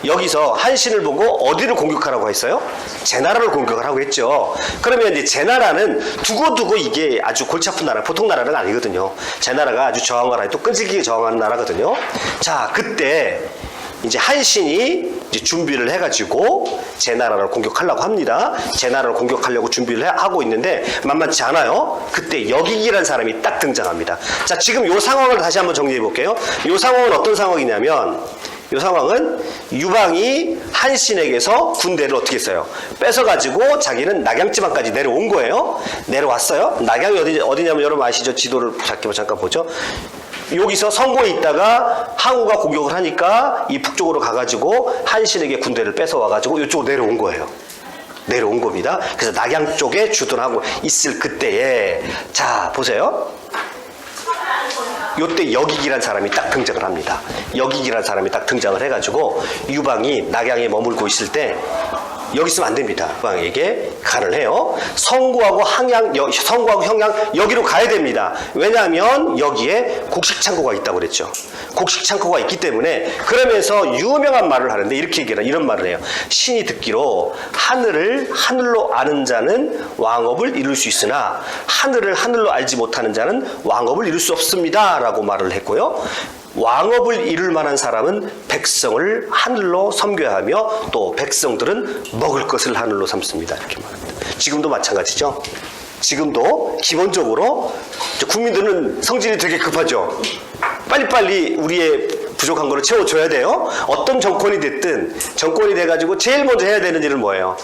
여기서 한신을 보고 어디를 공격하라고 했어요? 제나라를 공격하라고 했죠. 그러면 이제 제나라는 두고두고 이게 아주 골치 아픈 나라, 보통 나라는 아니거든요. 제나라가 아주 저항을 또 끈질기게 저항하는 나라거든요. 자, 그때 이제 한신이 이제 준비를 해가지고 제나라를 공격하려고 합니다. 제나라를 공격하려고 준비를 하고 있는데 만만치 않아요. 그때 여기기란 사람이 딱 등장합니다. 자, 지금 이 상황을 다시 한번 정리해 볼게요. 이 상황은 어떤 상황이냐면, 이 상황은 유방이 한신에게서 군대를 어떻게 했어요? 뺏어가지고 자기는 낙양지방까지 내려온 거예요. 내려왔어요. 낙양이 어디냐면 여러분 아시죠? 지도를 잠깐 보죠. 여기서 성고에 있다가 항우가 공격을 하니까 이 북쪽으로 가가지고 한신에게 군대를 뺏어와가지고 이쪽으로 내려온 거예요. 내려온 겁니다. 그래서 낙양 쪽에 주둔하고 있을 그때에, 자 보세요. 요때 여기기란 사람이 딱 등장을 합니다. 여기기란 사람이 딱 등장을 해가지고 유방이 낙양에 머물고 있을 때 여기 있으면 안 됩니다. 유방에게 간을 해요. 성구하고 형양 여기로 가야 됩니다. 왜냐하면 여기에 곡식창고가 있다고 그랬죠. 곡식창고가 있기 때문에. 그러면서 유명한 말을 하는데 이렇게 얘기해라. 이런 말을 해요. 신이 듣기로 하늘을 하늘로 아는 자는 왕업을 이룰 수 있으나 하늘을 하늘로 알지 못하는 자는 왕업을 이룰 수 없습니다 라고 말을 했고요. 왕업을 이룰 만한 사람은 백성을 하늘로 섬겨야 하며 또 백성들은 먹을 것을 하늘로 삼습니다. 이렇게 말합니다. 지금도 마찬가지죠. 지금도 기본적으로 국민들은 성질이 되게 급하죠. 빨리빨리 우리의 부족한 거를 채워줘야 돼요. 어떤 정권이 됐든 정권이 돼가지고 제일 먼저 해야 되는 일은 뭐예요?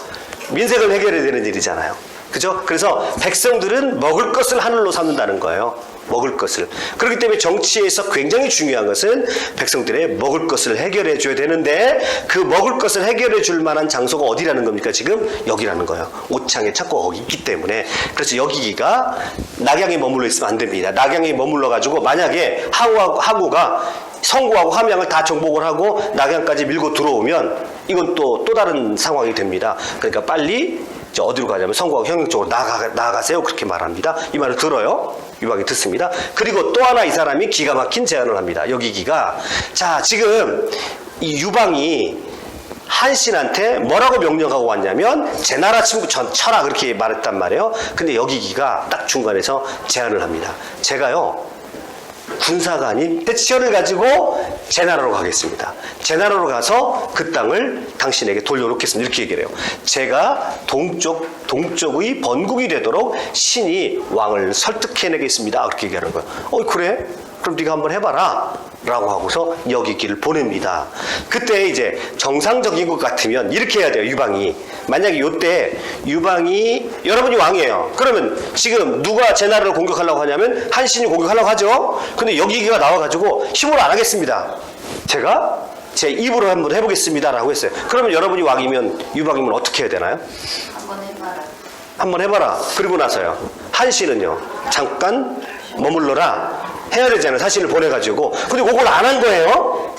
민생을 해결해야 되는 일이잖아요. 그죠? 그래서 백성들은 먹을 것을 하늘로 삼는다는 거예요. 먹을 것을. 그렇기 때문에 정치에서 굉장히 중요한 것은 백성들의 먹을 것을 해결해 줘야 되는데, 그 먹을 것을 해결해 줄 만한 장소가 어디라는 겁니까? 지금 여기라는 거예요. 오창에 찾고 거기 있기 때문에. 그래서 여기가 낙양에 머물러 있으면 안 됩니다. 낙양에 머물러 가지고 만약에 항우가 성구하고 함양을 다 정복을 하고 낙양까지 밀고 들어오면 이건 또 다른 상황이 됩니다. 그러니까 빨리 어디로 가냐면 성구하고 형양 쪽으로 나아가세요. 그렇게 말합니다. 이 말을 들어요. 유방이 듣습니다. 그리고 또 하나 이 사람이 기가 막힌 제안을 합니다. 여기기가. 자, 지금 이 유방이 한신한테 뭐라고 명령하고 왔냐면 제나라 친구 쳐라 그렇게 말했단 말이에요. 근데 여기기가 딱 중간에서 제안을 합니다. 제가요 군사가 아닌 대치열을 가지고 제나라로 가겠습니다. 제나라로 가서 그 땅을 당신에게 돌려놓겠습니다. 이렇게 얘기를 해요. 제가 동쪽의 번국이 되도록 신이 왕을 설득해내겠습니다. 그렇게 얘기하는 거예요. 그래? 그럼 네가 한번 해봐라 라고 하고서 여기기를 보냅니다. 그때 이제 정상적인 것 같으면 이렇게 해야 돼요. 유방이. 만약에 요때 유방이 여러분이 왕이에요. 그러면 지금 누가 제나라를 공격하려고 하냐면 한신이 공격하려고 하죠. 근데 여기기가 나와가지고 힘으로 안 하겠습니다. 제가 제 입으로 한번 해보겠습니다 라고 했어요. 그러면 여러분이 왕이면 유방이면 어떻게 해야 되나요? 한번 해봐라. 그리고 나서요. 한신은요. 잠깐 머물러라. 해야 되잖아요. 사신을 보내가지고. 근데 그걸 안 한 거예요.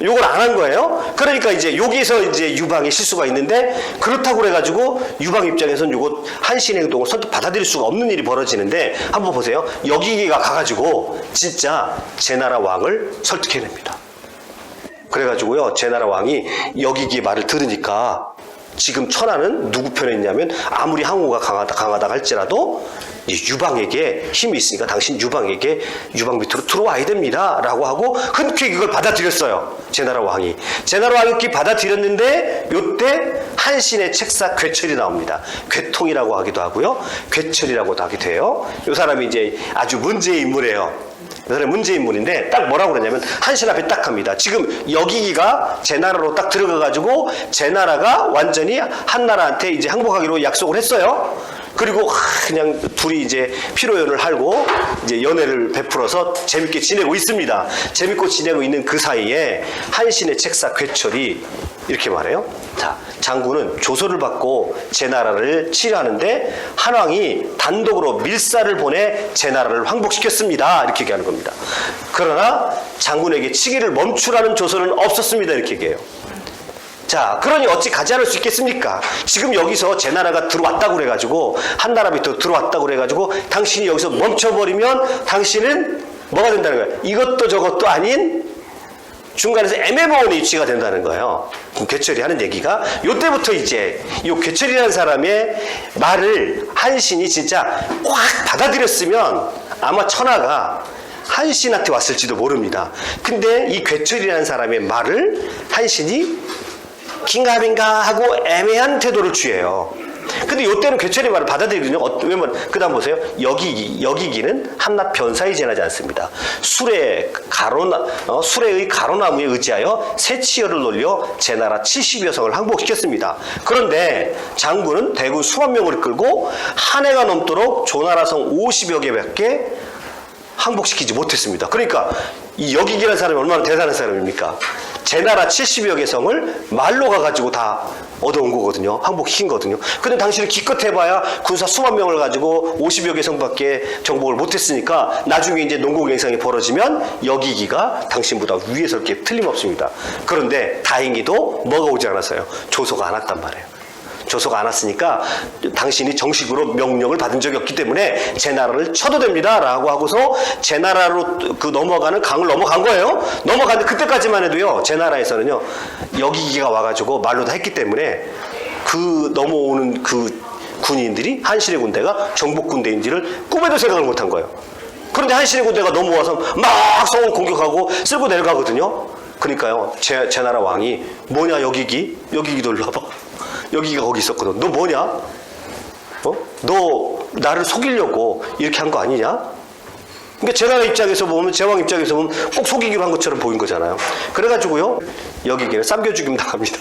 요걸 안 한 거예요. 그러니까 이제 여기서 이제 유방의 실수가 있는데, 그렇다고 그래가지고 유방 입장에서는 요거 한신의 행동을 선뜻 받아들일 수가 없는 일이 벌어지는데, 한번 보세요. 여기가 가가지고 진짜 제나라 왕을 설득해냅니다. 그래가지고요 제나라 왕이 여기기 말을 들으니까 지금 천하는 누구 편에 있냐면, 아무리 항우가 강하다 할지라도 유방에게 힘이 있으니까 당신 유방에게 유방 밑으로 들어와야 됩니다 라고 하고 흔쾌히 그걸 받아들였어요. 제나라 왕이 그렇게 받아들였는데, 요때 한신의 책사 괴철이 나옵니다. 괴통이라고 하기도 하고요 괴철이라고도 하기도 해요. 이 사람이 이제 아주 문제의 인물이에요. 이 사람이 문제의 인물인데 딱 뭐라고 그러냐면 한신 앞에 딱 합니다. 지금 여기기가 제나라로 딱 들어가가지고 제나라가 완전히 한나라한테 이제 항복하기로 약속을 했어요. 그리고 그냥 둘이 이제 피로연을 하고 이제 연애를 베풀어서 재밌게 지내고 있습니다. 재밌고 지내고 있는 그 사이에 한신의 책사 괴철이 이렇게 말해요. 자, 장군은 조서를 받고 제나라를 치려하는데 한왕이 단독으로 밀사를 보내 제나라를 항복시켰습니다. 이렇게 얘기하는 겁니다. 그러나 장군에게 치기를 멈추라는 조서는 없었습니다. 이렇게 얘기해요. 자, 그러니 어찌 가지 않을 수 있겠습니까? 지금 여기서 제나라가 들어왔다고 그래가지고 한나라 밑으로 들어왔다고 그래가지고 당신이 여기서 멈춰버리면 당신은 뭐가 된다는 거예요? 이것도 저것도 아닌 중간에서 애매모호한 위치가 된다는 거예요. 괴철이 하는 얘기가 요때부터 이제 이 괴철이라는 사람의 말을 한신이 진짜 확 받아들였으면 아마 천하가 한신한테 왔을지도 모릅니다. 근데 이 괴철이라는 사람의 말을 한신이 긴가민가 하고 애매한 태도를 취해요. 근데 이때는 괴철의 말을 받아들이거든요. 왜냐면 그 다음 보세요. 여기기는 한낱 변사에 지나지 않습니다. 수레의 가로나무에 의지하여 새치열을 놀려 제나라 70여 성을 항복시켰습니다. 그런데 장군은 대군 수만 명을 끌고 한 해가 넘도록 조나라성 50여 개밖에 항복시키지 못했습니다. 그러니까 이 여기기라는 사람이 얼마나 대단한 사람입니까? 제나라 70여 개 성을 말로 가가지고 다 얻어온 거거든요. 항복시킨 거거든요. 근데 당신은 기껏 해봐야 군사 수만 명을 가지고 50여 개 성밖에 정복을 못했으니까 나중에 이제 농고갱상이 벌어지면 여기기가 당신보다 위에 설 게 틀림없습니다. 그런데 다행히도 뭐가 오지 않았어요? 조소가 안 왔단 말이에요. 조소가 안 왔으니까 당신이 정식으로 명령을 받은 적이 없기 때문에 제 나라를 쳐도 됩니다 라고 하고서 제 나라로 그 넘어가는 강을 넘어간 거예요. 넘어갔는데 그때까지만 해도요, 제 나라에서는요 여기기가 와가지고 말로 다 했기 때문에 그 넘어오는 그 군인들이 한신의 군대가 정복 군대인지를 꿈에도 생각을 못한 거예요. 그런데 한신의 군대가 넘어와서 막 성을 공격하고 쓸고 내려가거든요. 그러니까요 제 나라 왕이 뭐냐 여기기도 일로 와봐. 여기가 거기 있었거든. 너 뭐냐? 너 나를 속이려고 이렇게 한 거 아니냐? 그러니까 제나라 입장에서 보면, 제왕 입장에서 보면 꼭 속이기로 한 것처럼 보인 거잖아요. 그래가지고요, 여기기는 쌈겨 죽임 당합니다.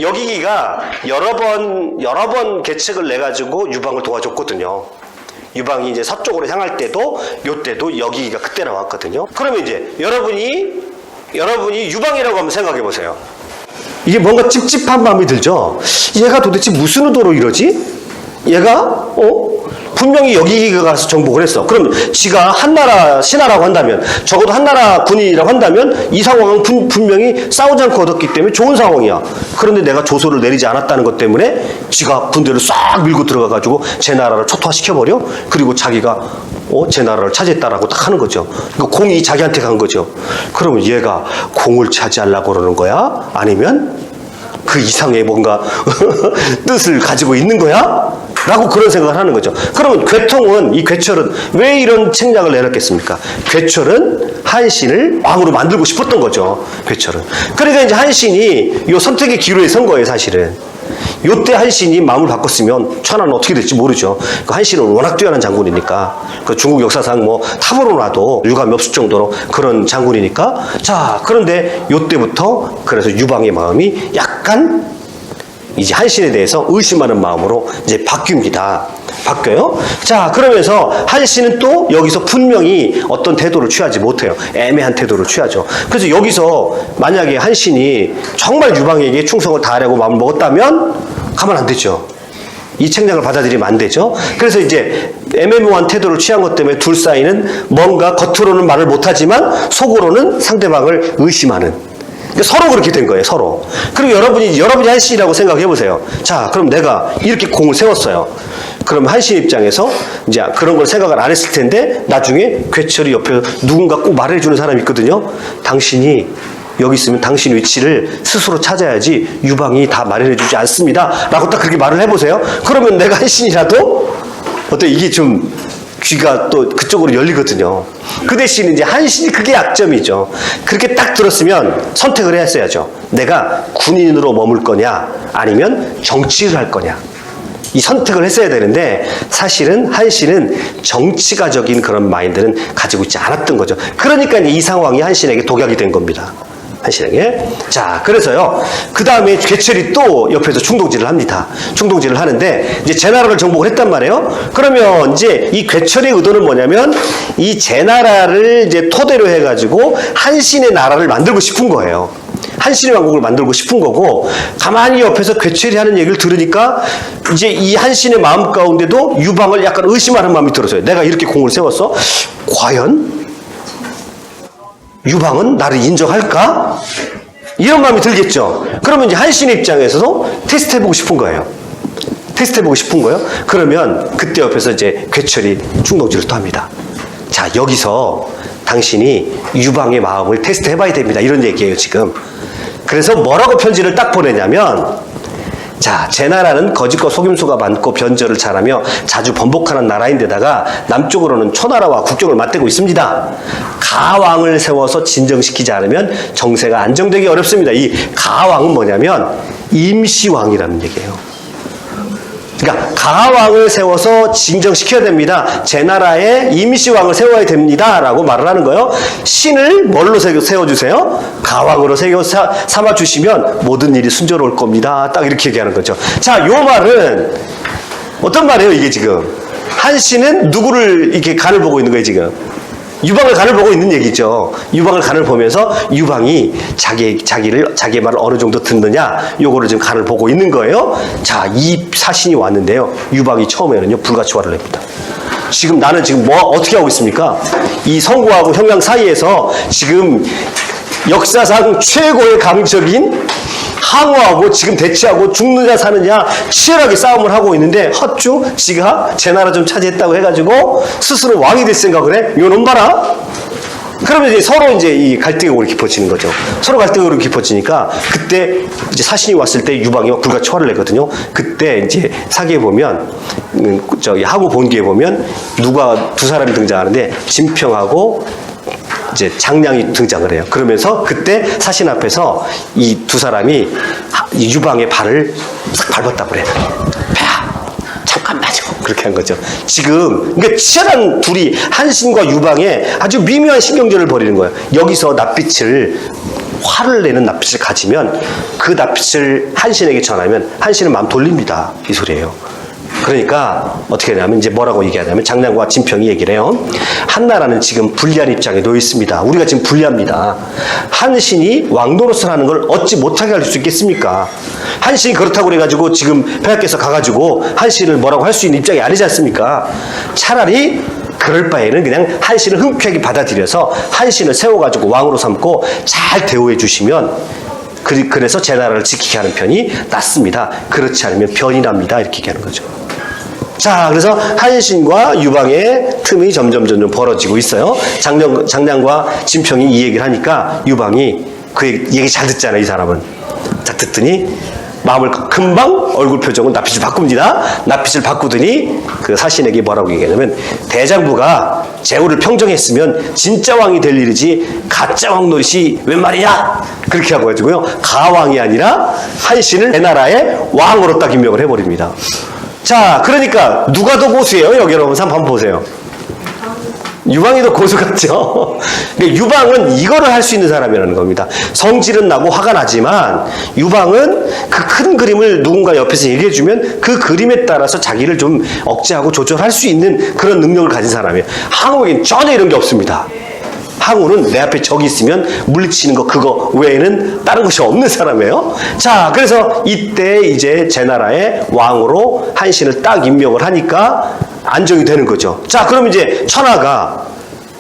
여기기가 여러 번 계책을 내가지고 유방을 도와줬거든요. 유방이 이제 서쪽으로 향할 때도, 요때도 여기기가 그때 나왔거든요. 그러면 이제 여러분이 유방이라고 한번 생각해 보세요. 이게 뭔가 찝찝한 마음이 들죠? 얘가 도대체 무슨 의도로 이러지? 얘가, 분명히 여기가 가서 정복을 했어. 그럼 지가 한나라 신하라고 한다면, 적어도 한나라 군인이라고 한다면, 이 상황은 분명히 싸우지 않고 얻었기 때문에 좋은 상황이야. 그런데 내가 조소를 내리지 않았다는 것 때문에, 지가 군대를 싹 밀고 들어가가지고, 제 나라를 초토화시켜버려? 그리고 자기가, 제 나라를 차지했다라고 딱 하는 거죠. 그 공이 자기한테 간 거죠. 그러면 얘가 공을 차지하려고 그러는 거야? 아니면 그 이상의 뭔가 뜻을 가지고 있는 거야? 라고 그런 생각을 하는 거죠. 그러면 이 괴철은 왜 이런 책략을 내놨겠습니까? 괴철은 한신을 왕으로 만들고 싶었던 거죠. 괴철은. 그러니까 이제 한신이 이 선택의 기로에 선 거예요, 사실은. 요때 한신이 마음을 바꿨으면 천하는 어떻게 될지 모르죠. 그 한신은 워낙 뛰어난 장군이니까, 그 중국 역사상 뭐 탑으로 놔도 유감이 없을 정도로 그런 장군이니까. 자, 그런데 요때부터 그래서 유방의 마음이 약간 이제 한신에 대해서 의심하는 마음으로 이제 바뀌어요. 자, 그러면서 한신은 또 여기서 분명히 어떤 태도를 취하지 못해요. 애매한 태도를 취하죠. 그래서 여기서 만약에 한신이 정말 유방에게 충성을 다하려고 마음을 먹었다면 가만 안 되죠. 이 책략을 받아들이면 안 되죠. 그래서 이제 애매모호한 태도를 취한 것 때문에 둘 사이는 뭔가 겉으로는 말을 못하지만 속으로는 상대방을 의심하는, 서로 그렇게 된 거예요, 서로. 그리고 여러분이 한신이라고 생각해 보세요. 자, 그럼 내가 이렇게 공을 세웠어요. 그럼 한신 입장에서 이제 그런 걸 생각을 안 했을 텐데, 나중에 괴철이 옆에 누군가 꼭 말해주는 사람이 있거든요. 당신이 여기 있으면 당신 위치를 스스로 찾아야지 유방이 다 마련해주지 않습니다. 라고 딱 그렇게 말을 해보세요. 그러면 내가 한신이라도, 이게 좀 귀가 또 그쪽으로 열리거든요. 그 대신 이제 한신이 그게 약점이죠. 그렇게 딱 들었으면 선택을 했어야죠. 내가 군인으로 머물 거냐, 아니면 정치를 할 거냐. 이 선택을 했어야 되는데, 사실은 한신은 정치가적인 그런 마인드는 가지고 있지 않았던 거죠. 그러니까 이 상황이 한신에게 독약이 된 겁니다. 한신에게. 자, 그래서요, 그 다음에 괴철이 또 옆에서 충동질을 합니다. 충동질을 하는데, 이제 제나라를 정복을 했단 말이에요. 그러면 이제 이 괴철의 의도는 뭐냐면, 이 제나라를 이제 토대로 해가지고 한신의 나라를 만들고 싶은 거예요. 한신의 왕국을 만들고 싶은 거고, 가만히 옆에서 괴철이 하는 얘기를 들으니까 이제 이 한신의 마음 가운데도 유방을 약간 의심하는 마음이 들었어요. 내가 이렇게 공을 세웠어? 과연 유방은 나를 인정할까? 이런 마음이 들겠죠. 그러면 이제 한신의 입장에서도 테스트해보고 싶은 거예요. 그러면 그때 옆에서 이제 괴철이 충동질을 또 합니다. 자, 여기서 당신이 유방의 마음을 테스트 해봐야 됩니다. 이런 얘기예요, 지금. 그래서 뭐라고 편지를 딱 보내냐면, 자, 제 나라는 거짓과 속임수가 많고 변절을 잘하며 자주 번복하는 나라인데다가 남쪽으로는 초나라와 국경을 맞대고 있습니다. 가왕을 세워서 진정시키지 않으면 정세가 안정되기 어렵습니다. 이 가왕은 뭐냐면 임시왕이라는 얘기예요. 그러니까 가왕을 세워서 진정시켜야 됩니다. 제 나라에 임시왕을 세워야 됩니다. 라고 말을 하는 거예요. 신을 뭘로 세워주세요? 가왕으로 삼아주시면 모든 일이 순조로울 겁니다. 딱 이렇게 얘기하는 거죠. 자, 요 말은 어떤 말이에요, 이게 지금? 한 신은 누구를 이렇게 간을 보고 있는 거예요, 지금? 유방을 간을 보고 있는 얘기죠. 유방을 간을 보면서 유방이 자기의 말을 어느 정도 듣느냐, 요거를 지금 간을 보고 있는 거예요. 자, 이 사신이 왔는데요. 유방이 처음에는요, 불가치화를 냅니다. 지금 나는 지금 어떻게 하고 있습니까? 이 성구하고 형량 사이에서 지금 역사상 최고의 강적인 항우하고 지금 대치하고 죽느냐 사느냐 치열하게 싸움을 하고 있는데 헛주 지가 제 나라 좀 차지했다고 해가지고 스스로 왕이 될 생각을 해? 요놈 봐라. 그러면 이제 서로 이제 이 갈등이 오래 깊어지는 거죠. 서로 갈등이 오래 깊어지니까 그때 이제 사신이 왔을 때 유방이 불가치화를 내거든요. 그때 이제 사기에 보면 저기 항우 본기에 보면 누가 두 사람이 등장하는데 진평하고 이제 장량이 등장을 해요. 그러면서 그때 사신 앞에서 이 두 사람이 유방의 발을 싹 밟았다고 그래요. 야, 잠깐 놔줘. 그렇게 한 거죠. 지금 그러니까 치열한 둘이 한신과 유방에 아주 미묘한 신경전을 벌이는 거예요. 여기서 낯빛을 화를 내는 낯빛을 가지면 그 낯빛을 한신에게 전하면 한신은 마음 돌립니다. 이 소리예요. 그러니까 어떻게 하냐면 이제 뭐라고 얘기하냐면 장량과 진평이 얘기를 해요. 한나라는 지금 불리한 입장에 놓여 있습니다. 우리가 지금 불리합니다. 한신이 왕노릇을 하는 걸 어찌 못하게 할 수 있겠습니까? 한신이 그렇다고 그래가지고 지금 폐하께서 가가지고 한신을 뭐라고 할 수 있는 입장이 아니지 않습니까? 차라리 그럴 바에는 그냥 한신을 흔쾌히 받아들여서 한신을 세워가지고 왕으로 삼고 잘 대우해 주시면 그래서 제 나라를 지키게 하는 편이 낫습니다. 그렇지 않으면 변이 납니다. 이렇게 얘기하는 거죠. 자, 그래서 한신과 유방의 틈이 점점 벌어지고 있어요. 장량과 진평이 이 얘기를 하니까 유방이 그 얘기 잘 듣잖아요. 이 사람은. 딱 듣더니 마음을 금방 얼굴 표정은 낯빛을 바꿉니다. 낯빛을 바꾸더니 그 사신에게 뭐라고 얘기하냐면 대장부가 제후를 평정했으면 진짜 왕이 될 일이지 가짜 왕 노릇이 웬 말이냐? 그렇게 하고 가지고요. 가왕이 아니라 한신을 내 나라의 왕으로 딱 임명을 해버립니다. 자, 그러니까 누가 더 고수예요? 여기 여러분 한번 보세요. 유방이 더 고수 같죠? 유방은 이거를 할 수 있는 사람이라는 겁니다. 성질은 나고 화가 나지만 유방은 그 큰 그림을 누군가 옆에서 얘기해주면 그 그림에 따라서 자기를 좀 억제하고 조절할 수 있는 그런 능력을 가진 사람이에요. 항우에겐 전혀 이런 게 없습니다. 항우는 내 앞에 적이 있으면 물리치는 거 그거 외에는 다른 것이 없는 사람이에요. 자, 그래서 이때 이제 제 나라의 왕으로 한신을 딱 임명을 하니까 안정이 되는 거죠. 자, 그럼 이제 천하가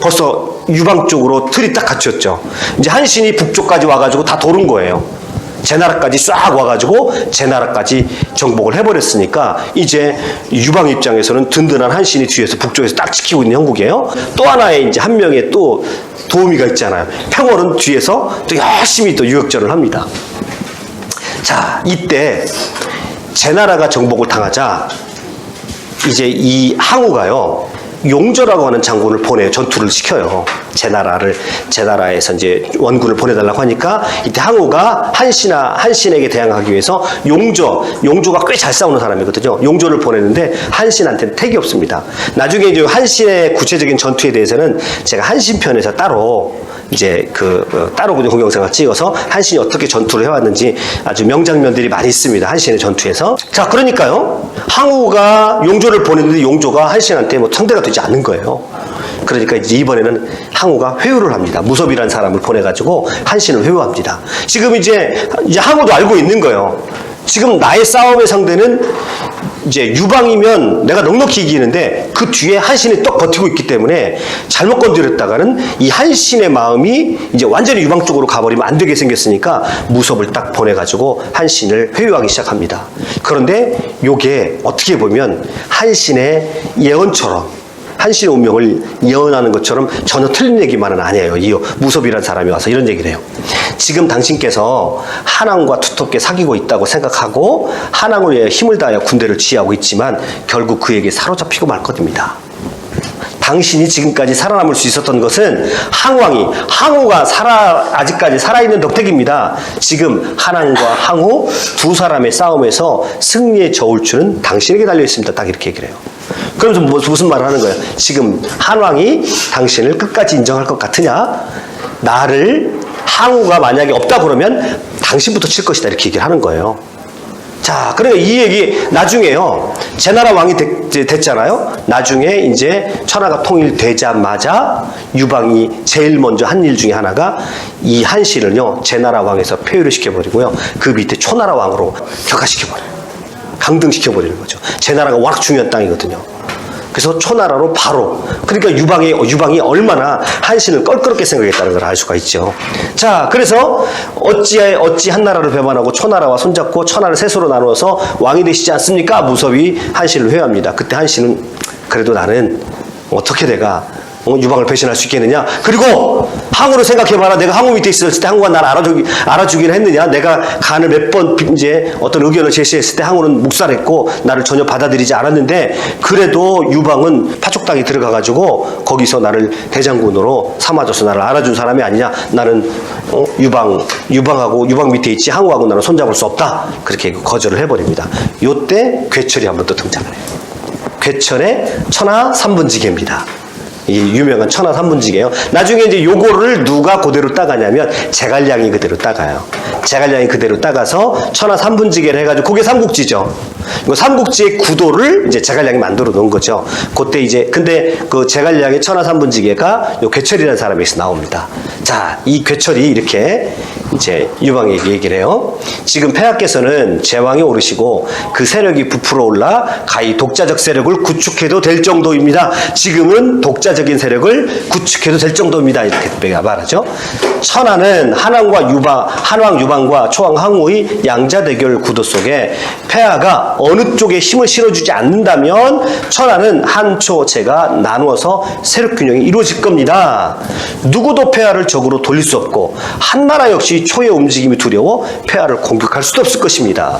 벌써 유방 쪽으로 틀이 딱 갖췄죠. 이제 한신이 북쪽까지 와가지고 다 도른 거예요. 제 나라까지 싹 와가지고 제 나라까지 정복을 해버렸으니까 이제 유방 입장에서는 든든한 한신이 뒤에서 북쪽에서 딱 지키고 있는 형국이에요. 또 하나의 이제 한 명의 또 도우미가 있잖아요. 평월은 뒤에서 또 열심히 또 유역전을 합니다. 자, 이때 제 나라가 정복을 당하자 이제 이 항우가요, 용조라고 하는 장군을 보내요. 전투를 시켜요. 제 나라에서 이제 원군을 보내달라고 하니까 이때 항우가 한신에게 대항하기 위해서 용조가 꽤 잘 싸우는 사람이거든요. 용조를 보내는데 한신한테는 택이 없습니다. 나중에 이제 한신의 구체적인 전투에 대해서는 제가 한신편에서 따로 이제 따로 그냥 동영상을 찍어서 한신이 어떻게 전투를 해왔는지 아주 명장면들이 많이 있습니다. 한신의 전투에서. 자, 그러니까요, 항우가 용조를 보냈는데 용조가 한신한테 뭐 상대가 되지 않는 거예요. 그러니까 이제 이번에는 항우가 회유를 합니다. 무섭이라는 사람을 보내가지고 한신을 회유합니다. 지금 이제 항우도 알고 있는 거예요. 지금 나의 싸움의 상대는 이제 유방이면 내가 넉넉히 이기는데 그 뒤에 한신이 떡 버티고 있기 때문에 잘못 건드렸다가는 이 한신의 마음이 이제 완전히 유방 쪽으로 가버리면 안 되게 생겼으니까 무섭을 딱 보내가지고 한신을 회유하기 시작합니다. 그런데 요게 어떻게 보면 한신의 예언처럼 한신의 운명을 예언하는 것처럼 전혀 틀린 얘기만은 아니에요. 이 무섭이라는 사람이 와서 이런 얘기를 해요. 지금 당신께서 한왕과 두텁게 사귀고 있다고 생각하고 한왕을 위해 힘을 다하여 군대를 지휘하고 있지만 결국 그에게 사로잡히고 말 것입니다. 당신이 지금까지 살아남을 수 있었던 것은 항우가 아직까지 살아있는 덕택입니다. 지금 한왕과 항우 두 사람의 싸움에서 승리의 저울추는 당신에게 달려있습니다. 딱 이렇게 얘기를 해요. 그러면서 무슨 말을 하는 거예요? 지금 한왕이 당신을 끝까지 인정할 것 같으냐? 항우가 만약에 없다 그러면 당신부터 칠 것이다. 이렇게 얘기를 하는 거예요. 자, 그러니까 이 얘기 나중에요. 제나라 왕이 됐잖아요. 나중에 이제 천하가 통일되자마자 유방이 제일 먼저 한 일 중에 하나가 이 한신을요 제나라 왕에서 폐위를 시켜버리고요. 그 밑에 초나라 왕으로 격하시켜버려요. 강등시켜버리는 거죠. 제나라가 워낙 중요한 땅이거든요. 그래서 초나라로 바로, 그러니까 유방이 얼마나 한신을 껄끄럽게 생각했다는 걸 알 수가 있죠. 자, 그래서 어찌 한 나라를 배반하고 초나라와 손잡고 천하를 셋으로 나누어서 왕이 되시지 않습니까? 무섭이 한신을 회유합니다. 그때 한신은 그래도 나는 어떻게 내가 유방을 배신할 수 있겠느냐? 그리고 항우를 생각해봐라. 내가 항우 밑에 있었을 때 항우가 나를 알아주기는 했느냐? 내가 간을 몇 번 이제 어떤 의견을 제시했을 때 항우는 묵살했고 나를 전혀 받아들이지 않았는데 그래도 유방은 파촉당에 들어가가지고 거기서 나를 대장군으로 삼아줘서 나를 알아준 사람이 아니냐? 나는 유방하고 유방 밑에 있지 항우하고 나는 손잡을 수 없다. 그렇게 거절을 해버립니다. 요때 괴철이 한번 또 등장을 해요. 괴철의 천하 삼분지계입니다. 이 유명한 천하 삼분지계예요. 나중에 이제 요거를 누가 그대로 따가냐면 제갈량이 그대로 따가요. 제갈량이 그대로 따가서 천하 삼분지계를 해가지고 그게 삼국지죠. 이거 삼국지의 구도를 이제 제갈량이 만들어 놓은 거죠. 그때 이제 근데 그 제갈량의 천하 삼분지계가 요 괴철이라는 사람에서 나옵니다. 자, 이 괴철이 이렇게 이제 유방에게 얘기를 해요. 지금 폐하께서는 제왕에 오르시고 그 세력이 부풀어 올라 가히 독자적 세력을 구축해도 될 정도입니다. 지금은 독자적인 세력을 구축해도 될 정도입니다. 이렇게 말하죠. 천하는 한왕 유방과 초왕 항우의 양자 대결 구도 속에 폐하가 어느 쪽에 힘을 실어주지 않는다면 천하는 한초체가 나누어서 세력 균형이 이루어질 겁니다. 누구도 폐하를 적으로 돌릴 수 없고 한나라 역시 초의 움직임이 두려워 폐하를 공격할 수도 없을 것입니다.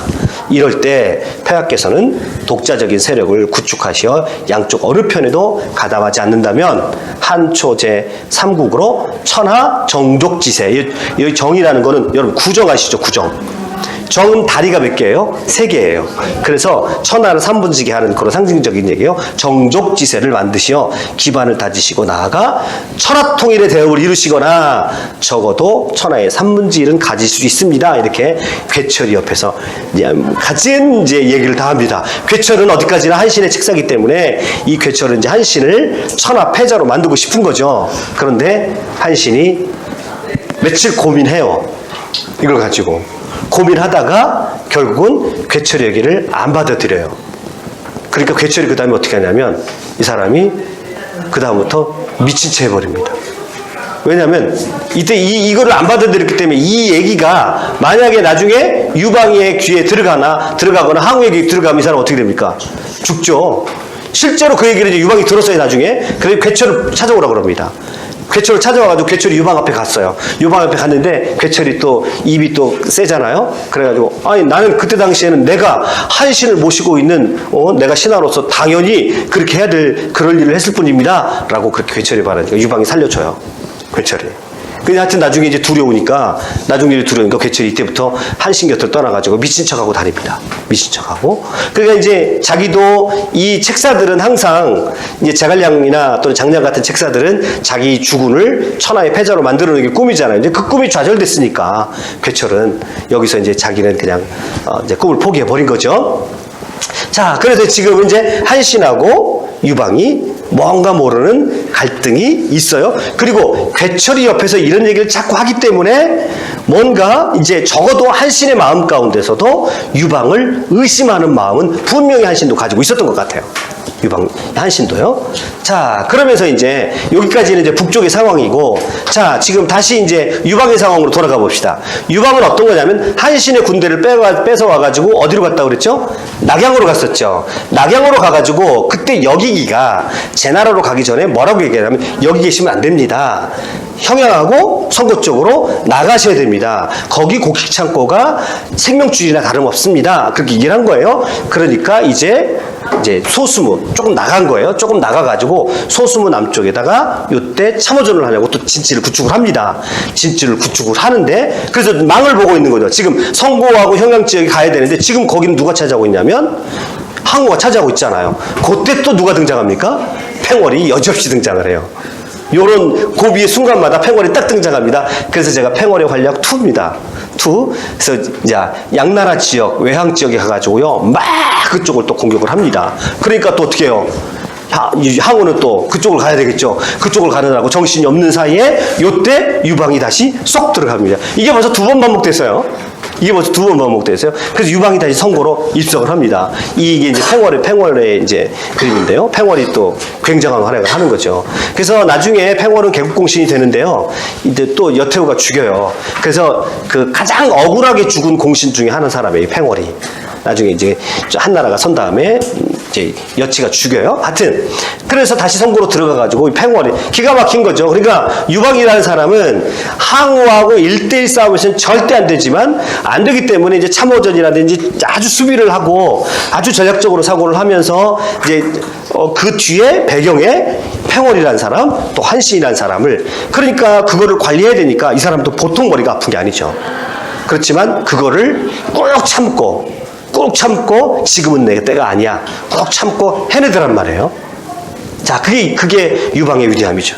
이럴 때 폐하께서는 독자적인 세력을 구축하시어 양쪽 어느 편에도 가담하지 않는다면 한초 제3국으로 천하 정족지세. 여기 정이라는 거는 여러분 구정 아시죠? 구정. 정은 다리가 몇 개예요? 3개예요. 그래서 천하를 삼분지게 하는 그런 상징적인 얘기예요. 정족지세를 만드시어 기반을 다지시고 나아가 천하 통일의 대업을 이루시거나 적어도 천하의 삼분지일은 가질 수 있습니다. 이렇게 괴철이 옆에서 가진 이제 얘기를 다 합니다. 괴철은 어디까지나 한신의 책사기 때문에 이 괴철은 이제 한신을 천하 패자로 만들고 싶은 거죠. 그런데 한신이 며칠 고민해요. 이걸 가지고. 고민하다가 결국은 괴철의 얘기를 안 받아들여요. 그러니까 괴철이 그 다음에 어떻게 하냐면 이 사람이 그 다음부터 미친 채 해버립니다. 왜냐하면 이때 이거를 안 받아들였기 때문에 이 얘기가 만약에 나중에 유방의 귀에 들어가거나 항우의 귀에 들어가면 이 사람 어떻게 됩니까? 죽죠. 실제로 그 얘기를 이제 유방이 들었어요. 나중에. 그래서 괴철을 찾아오라고 그럽니다. 괴철을 찾아와가지고 괴철이 유방 앞에 갔어요. 유방 앞에 갔는데 괴철이 또 입이 또 세잖아요. 그래가지고 아니 나는 그때 당시에는 내가 한신을 모시고 있는 내가 신하로서 당연히 그렇게 해야 될 그럴 일을 했을 뿐입니다. 라고 그렇게 괴철이 말하니까 유방이 살려줘요. 괴철이. 근데 하여튼 나중에 이제 두려우니까 괴철이 이때부터 한신 곁을 떠나가지고 미친 척하고 다닙니다. 미친 척하고. 그러니까 이제 자기도 이 책사들은 항상 이제 제갈량이나 또는 장량 같은 책사들은 자기 주군을 천하의 패자로 만들어내는 게 꿈이잖아요. 이제 그 꿈이 좌절됐으니까 괴철은 여기서 이제 자기는 그냥 이제 꿈을 포기해버린 거죠. 자, 그래서 지금 이제 한신하고 유방이 뭔가 모르는 갈등이 있어요. 그리고 괴철이 옆에서 이런 얘기를 자꾸 하기 때문에 뭔가 이제 적어도 한신의 마음 가운데서도 유방을 의심하는 마음은 분명히 한신도 가지고 있었던 것 같아요. 유방 한신도요. 자, 그러면서 이제 여기까지는 이제 북쪽의 상황이고, 자, 지금 다시 이제 유방의 상황으로 돌아가 봅시다. 유방은 어떤 거냐면 한신의 군대를 뺏어 와가지고 어디로 갔다 그랬죠? 낙양으로 갔었죠. 낙양으로 가가지고 그때 여기기가 제 나라로 가기 전에 뭐라고 얘기하냐면 여기 계시면 안 됩니다. 평양하고 선거 쪽으로 나가셔야 됩니다. 거기 곡식창고가 생명줄이나 다름없습니다. 그렇게 얘기를 한 거예요. 그러니까 이제 소수무 조금 나간 거예요. 조금 나가가지고 소수무 남쪽에다가 요때 참호전을 하려고 또 진지를 구축을 합니다. 진지를 구축을 하는데 그래서 망을 보고 있는 거죠. 지금 성고하고 평양 지역에 가야 되는데 지금 거기는 누가 차지하고 있냐면 항우가 차지하고 있잖아요. 그때 또 누가 등장합니까? 팽월이 여지없이 등장을 해요. 요런 고비의 순간마다 팽월이 딱 등장합니다. 그래서 제가 팽월의 활약 2입니다. 2. 그래서 이제 양나라 지역, 외항 지역에 가가지고요, 막 그쪽을 또 공격을 합니다. 그러니까 또 어떻게 해요? 항우는 또 그쪽을 가야 되겠죠. 그쪽을 가느라고 정신이 없는 사이에 요때 유방이 다시 쏙 들어갑니다. 이게 벌써 2번 반복됐어요. 이게 벌써 2번 반복됐어요. 그래서 유방이 다시 선고로 입성을 합니다. 이게 이제 팽월의 이제 그림인데요. 팽월이 또 굉장한 활약을 하는 거죠. 그래서 나중에 팽월은 개국공신이 되는데요. 이제 또 여태우가 죽여요. 그래서 그 가장 억울하게 죽은 공신 중에 하는 사람이에요. 팽월이. 나중에 이제 한나라가 선 다음에 이제 여치가 죽여요. 하여튼 그래서 다시 선고로 들어가가지고 팽월이 기가 막힌 거죠. 그러니까 유방이라는 사람은 항우하고 1대1 싸움에서는 절대 안 되지만 안 되기 때문에 이제 참호전이라든지 아주 수비를 하고 아주 전략적으로 사고를 하면서 이제 그 뒤에 배경에 팽월이라는 사람 또 한신이라는 사람을 그러니까 그거를 관리해야 되니까 이 사람도 보통 머리가 아픈 게 아니죠. 그렇지만 그거를 꾹 참고 지금은 내 때가 아니야. 꾹 참고 해내더란 말이에요. 자, 그게 유방의 위대함이죠.